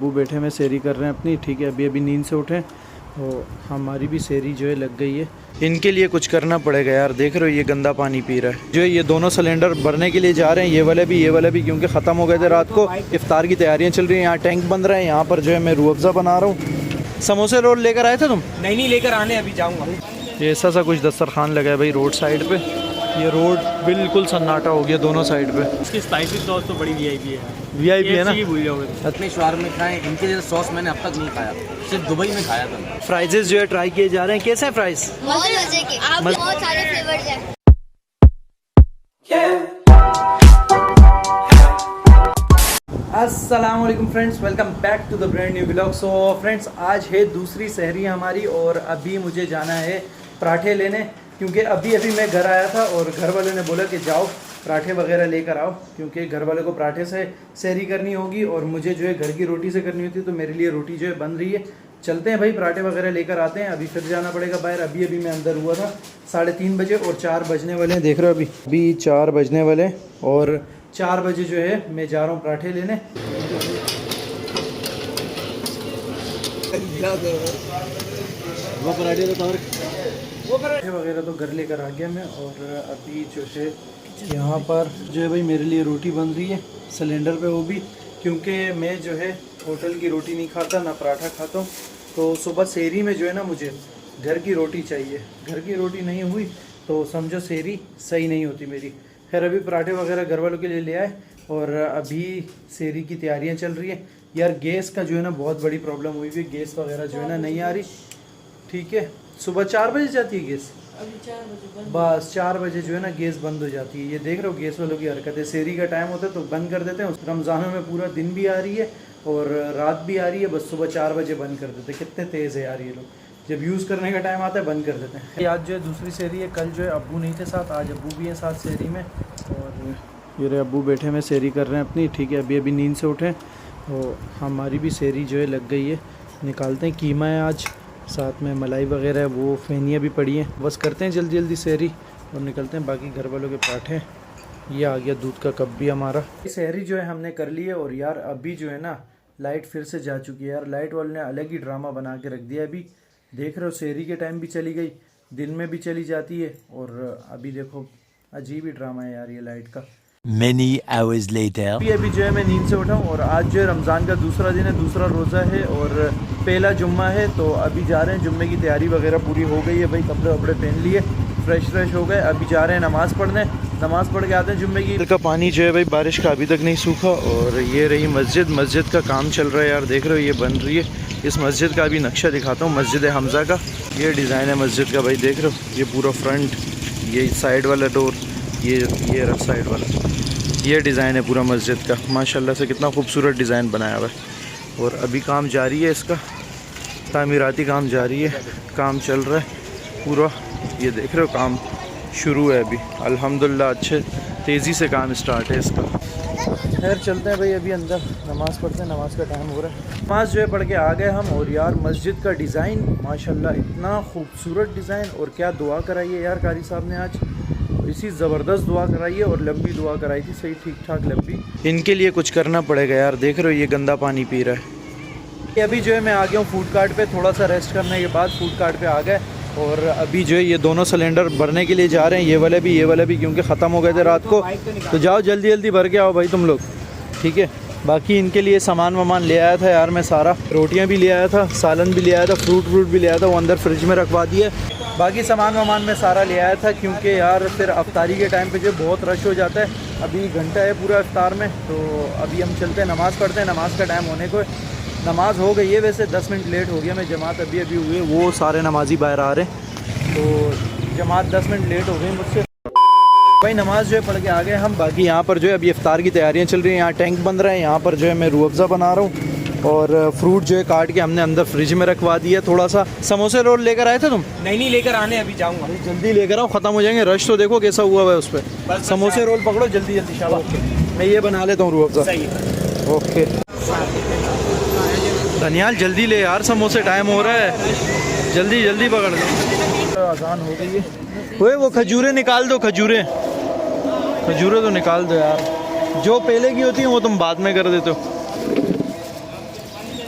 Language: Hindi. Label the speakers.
Speaker 1: वो बैठे में सेरी कर रहे हैं अपनी, ठीक है। अभी अभी नींद से उठे तो हमारी भी सेरी जो है लग गई है। इनके लिए कुछ करना पड़ेगा यार। देख रहे हो ये गंदा पानी पी रहा है। जो ये दोनों सिलेंडर भरने के लिए जा रहे हैं, ये वाले भी क्योंकि ख़त्म हो गए थे रात को। इफ्तार की तैयारियां चल रही हैं, यहाँ टैंक बन रहा है। यहाँ पर जो है मैं रूह अफ़ज़ा बना रहा हूँ। समोसे रोल लेकर आए थे तुम?
Speaker 2: नहीं लेकर आने, अभी जाऊँगा।
Speaker 1: ये ऐसा सा कुछ दस्तरखान लगा है भाई रोड साइड पे। ये रोड बिल्कुल सन्नाटा हो गया दोनों साइड पे।
Speaker 2: इसकी स्पाइसी सॉस तो बड़ी वीआईपी है।
Speaker 1: वीआईपी है ना?
Speaker 2: अपने शवार में खाए, इनके जैसा सॉस मैंने अब तक नहीं खाया, सिर्फ दुबई में खाया था।
Speaker 1: फ्राइजेस जो है ट्राई किए जा रहे हैं। कैसे हैं फ्राइज?
Speaker 3: बहुत मजे के, आप बहुत सारे फ्लेवर्स हैं।
Speaker 1: अस्सलाम वालेकुम friends, welcome back to the brand new vlog. So friends, आज है दूसरी सहरी हमारी और अभी मुझे जाना है पराठे लेने, क्योंकि अभी मैं घर आया था और घर वालों ने बोला कि जाओ पराठे वगैरह लेकर आओ, क्योंकि घर वालों को पराठे से सहरी करनी होगी और मुझे जो है घर की रोटी से करनी होती है। तो मेरे लिए रोटी जो है बन रही है। चलते हैं भाई, पराठे वगैरह लेकर आते हैं। अभी फिर जाना पड़ेगा बाहर। अभी मैं अंदर हुआ था 3:30 बजे और 4 बजने वाले हैं। देख रहे हो अभी 4 बजने वाले हैं और 4 बजे जो है मैं जा रहा हूँ पराठे लेने। वो पराठे वगैरह तो घर लेकर आ गया मैं। और अभी जो है यहाँ पर जो है भाई मेरे लिए रोटी बन रही है सिलेंडर पे, वो भी क्योंकि मैं जो है होटल की रोटी नहीं खाता, ना पराठा खाता हूँ। तो सुबह सेहरी में जो है ना मुझे घर की रोटी चाहिए। घर की रोटी नहीं हुई तो समझो सेहरी सही नहीं होती मेरी। खैर अभी पराठे वगैरह घर वालों के लिए ले आए और अभी सेहरी की तैयारियां चल रही हैं। यार गैस का जो है ना बहुत बड़ी प्रॉब्लम हुई हुई, गैस वगैरह जो है ना नहीं आ रही, ठीक है। सुबह 4 बजे जाती है गैस,
Speaker 4: अभी 4 बजे
Speaker 1: बस 4 बजे जो है ना गैस बंद हो जाती है। ये देख रहे हो गैस वालों की हरकत है। सेहरी का टाइम होता है तो बंद कर देते हैं। रमज़ानों में पूरा दिन भी आ रही है और रात भी आ रही है, बस सुबह 4 बजे बंद कर देते हैं। कितने तेज़ है यार ये लोग, जब यूज़ करने का टाइम आता है बंद कर देते हैं। आज जो है दूसरी सेहरी है। कल जो है अब्बू नहीं थे साथ, आज अब्बू भी हैं साथ सेहरी में। और ये रहे अब्बू बैठे में सेहरी कर रहे हैं अपनी, ठीक है। अभी नींद से उठे तो हमारी भी सेहरी जो है लग गई है। निकालते हैं, कीमा है आज, साथ में मलाई वगैरह है, वो फेनियाँ भी पड़ी हैं। बस करते हैं जल्दी जल्दी सेहरी और निकलते हैं। बाकी घर वालों के पराठे, ये आ गया दूध का कप भी हमारा। सेहरी जो है हमने कर ली है। और यार अभी जो है ना लाइट फिर से जा चुकी है यार। लाइट वाले ने अलग ही ड्रामा बना के रख दिया। अभी देख रहे हो सेहरी के टाइम भी चली गई, दिन में भी चली जाती है और अभी देखो अजीब ही ड्रामा है यार ये लाइट का।
Speaker 5: Many hours later.
Speaker 1: अभी जो है मैं नींद से उठा हूँ और आज जो है रमज़ान का दूसरा दिन है, दूसरा रोज़ा है और पहला जुम्मा है। तो अभी जा रहे हैं, जुम्मे की तैयारी वगैरह पूरी हो गई है भाई। कपड़े वपड़े पहन लिए, फ्रेश हो गए। अभी जा रहे हैं नमाज़ पढ़ने, नमाज़ पढ़ के आते हैं जुम्मे की। का पानी जो है भाई बारिश का अभी तक नहीं सूखा। और ये रही मस्जिद का काम चल रहा है यार। देख रहे हो ये बन रही है। इस मस्जिद का अभी नक्शा दिखाता हूँ, मस्जिद हमज़ा का ये डिज़ाइन है मस्जिद का भाई। देख रहे हो ये पूरा फ्रंट, ये साइड वाला डोर, ये रहा साइड वाला, ये डिज़ाइन है पूरा मस्जिद का। माशाल्लाह से कितना खूबसूरत डिज़ाइन बनाया हुआ है। और अभी काम जारी है, इसका तामीराती काम जारी है, काम चल रहा है पूरा। ये देख रहे हो काम शुरू है अभी, अल्हम्दुलिल्लाह अच्छे तेज़ी से काम स्टार्ट है इसका। खैर चलते हैं भाई अभी अंदर, नमाज़ पढ़ते हैं, नमाज़ का टाइम हो रहा है। नमाज़ जो है पढ़ के आ गए हम। और यार मस्जिद का डिज़ाइन माशाल्लाह इतना खूबसूरत डिज़ाइन, और क्या दुआ कराई है यार कारी साहब ने आज, इसी ज़बरदस्त दुआ कराई है और लंबी दुआ कराई थी, सही ठीक ठाक लंबी। इनके लिए कुछ करना पड़ेगा यार। देख रहे हो ये गंदा पानी पी रहा है। अभी जो है मैं आ गया हूँ फूड कार्ट पे, थोड़ा सा रेस्ट करने के बाद फूड कार्ट पे आ गए। और अभी जो है ये दोनों सिलेंडर भरने के लिए जा रहे हैं, ये वाले भी क्योंकि ख़त्म हो गए थे रात को। तो जाओ जल्दी भर के आओ भाई तुम लोग, ठीक है। बाकी इनके लिए सामान वामान ले आया था यार मैं सारा, रोटियाँ भी ले आया था, सालन भी ले आया था, फ्रूट भी ले आया था, वो अंदर फ्रिज में रखवा दिए। बाकी सामान वामान में सारा ले आया था, क्योंकि यार फिर अफ्तारी के टाइम पे जो बहुत रश हो जाता है। अभी घंटा है पूरा इफ्तार में, तो अभी हम चलते हैं नमाज़ पढ़ते हैं। नमाज़ का टाइम होने को नमाज़ हो गई है, वैसे 10 मिनट लेट हो गया मैं। जमात अभी हुए, वो सारे नमाजी बाहर आ रहे हैं, तो जमात 10 मिनट लेट हो गई मुझसे भाई। नमाज़ जो है पढ़ के आ गए हम। बाकी यहाँ पर जो है अभी इफ्तार की तैयारियाँ चल रही हैं, यहाँ टैंक बन रहा है। यहाँ पर जो है मैं रूह अफ़ज़ा बना रहा हूँ और फ्रूट जो है काट के हमने अंदर फ्रिज में रखवा दिया थोड़ा सा। समोसे रोल लेकर आए थे तुम?
Speaker 2: नहीं लेकर आने, अभी जाऊँगा।
Speaker 1: जल्दी लेकर आओ, ख़त्म हो जाएंगे। रश तो देखो कैसा हुआ है उस पर। समोसे रोल पकड़ो जल्दी शाबाश। मैं ये बना लेता हूँ रूह अफ़ज़ा। ओके धनियाल जल्दी ले यार, समोसे टाइम हो रहा है, जल्दी पकड़ लो। आसान हो गई है। वो खजूरें निकाल दो, खजूरें तो निकाल दो यार। जो पहले की होती हैं वो तुम बाद में कर देते हो।